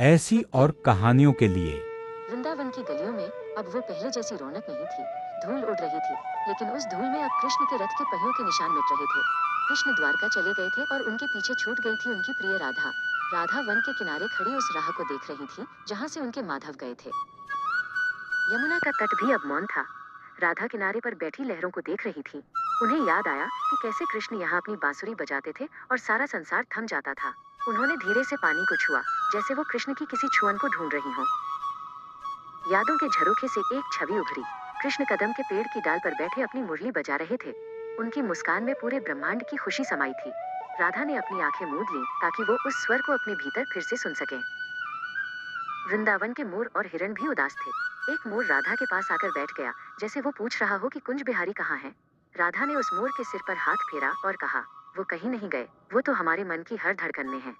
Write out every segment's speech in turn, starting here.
ऐसी और कहानियों के लिए। वृंदावन की गलियों में अब वो पहले जैसी रौनक नहीं थी। धूल उड़ रही थी, लेकिन उस धूल में अब कृष्ण के रथ के पहियों के निशान मिट रहे थे। कृष्ण द्वारका चले गए थे और उनके पीछे छूट गई थी उनकी प्रिय राधा। राधा वन के किनारे खड़ी उस राह को देख रही थी जहाँ से उनके माधव गए थे। यमुना का तट भी अब मौन था। राधा किनारे पर बैठी लहरों को देख रही थी। उन्हें याद आया कि कैसे कृष्ण यहाँ अपनी बांसुरी बजाते थे और सारा संसार थम जाता था। उन्होंने धीरे से पानी को छुआ, जैसे वो कृष्ण की किसी छुअन को ढूंढ रही हों। यादों के झरोखे से एक छवि उभरी। कृष्ण कदम के पेड़ की डाल पर बैठे अपनी मुरली बजा रहे थे। उनकी मुस्कान में पूरे ब्रह्मांड की खुशी समाई थी। राधा ने अपनी आंखें मूंद लीं ताकि वो उस स्वर को अपने भीतर फिर से सुन सके। वृंदावन के मोर और हिरण भी उदास थे। एक मोर राधा के पास आकर बैठ गया, जैसे वो पूछ रहा हो कि कुंज बिहारी कहाँ है। राधा ने उस मोर के सिर पर हाथ फेरा और कहा, वो कहीं नहीं गए, वो तो हमारे मन की हर धड़कन में है।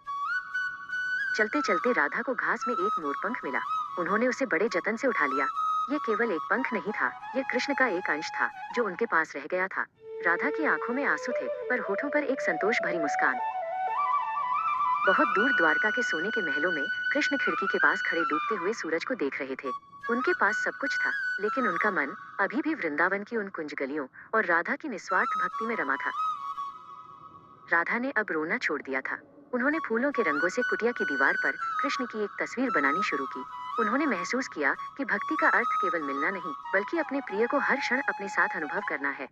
चलते चलते राधा को घास में एक मोरपंख मिला। उन्होंने उसे बड़े जतन से उठा लिया। ये केवल एक पंख नहीं था, ये कृष्ण का एक अंश था जो उनके पास रह गया था। राधा की आंखों में आंसू थे, पर होठों पर एक संतोष भरी मुस्कान। बहुत दूर द्वारका के सोने के महलों में कृष्ण खिड़की के पास खड़े डूबते हुए सूरज को देख रहे थे। उनके पास सब कुछ था, लेकिन उनका मन अभी भी वृंदावन की उन कुंज गलियों और राधा की निस्वार्थ भक्ति में रमा था। राधा ने अब रोना छोड़ दिया था। उन्होंने फूलों के रंगों से कुटिया की दीवार पर कृष्ण की एक तस्वीर बनानी शुरू की। उन्होंने महसूस किया कि भक्ति का अर्थ केवल मिलना नहीं, बल्कि अपने प्रिय को हर क्षण अपने साथ अनुभव करना है।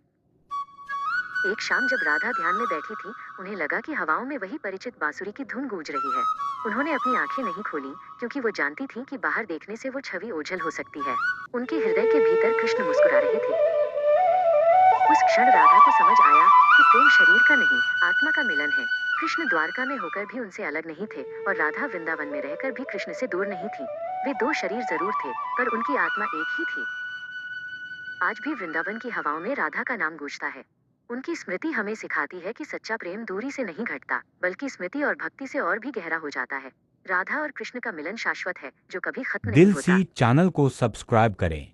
एक शाम जब राधा ध्यान में बैठी थी, उन्हें लगा कि हवाओं में वही परिचित बांसुरी की धुन गूंज रही है। उन्होंने अपनी आंखें नहीं खोली, क्योंकि वो जानती थीं कि बाहर देखने से वो छवि ओझल हो सकती है। उनके हृदय के भीतर कृष्ण मुस्कुरा रहे थे। उस क्षण राधा को समझ आया कि प्रेम शरीर का नहीं, आत्मा का मिलन है। कृष्ण द्वारका में होकर भी उनसे अलग नहीं थे, और राधा वृंदावन में रहकर भी कृष्ण से दूर नहीं थी। वे दो शरीर जरूर थे, पर उनकी आत्मा एक ही थी। आज भी वृंदावन की हवाओं में राधा का नाम गूंजता है। उनकी स्मृति हमें सिखाती है कि सच्चा प्रेम दूरी से नहीं घटता, बल्कि स्मृति और भक्ति से और भी गहरा हो जाता है। राधा और कृष्ण का मिलन शाश्वत है, जो कभी खत्म नहीं दिल होता। सी चैनल को सब्सक्राइब करें।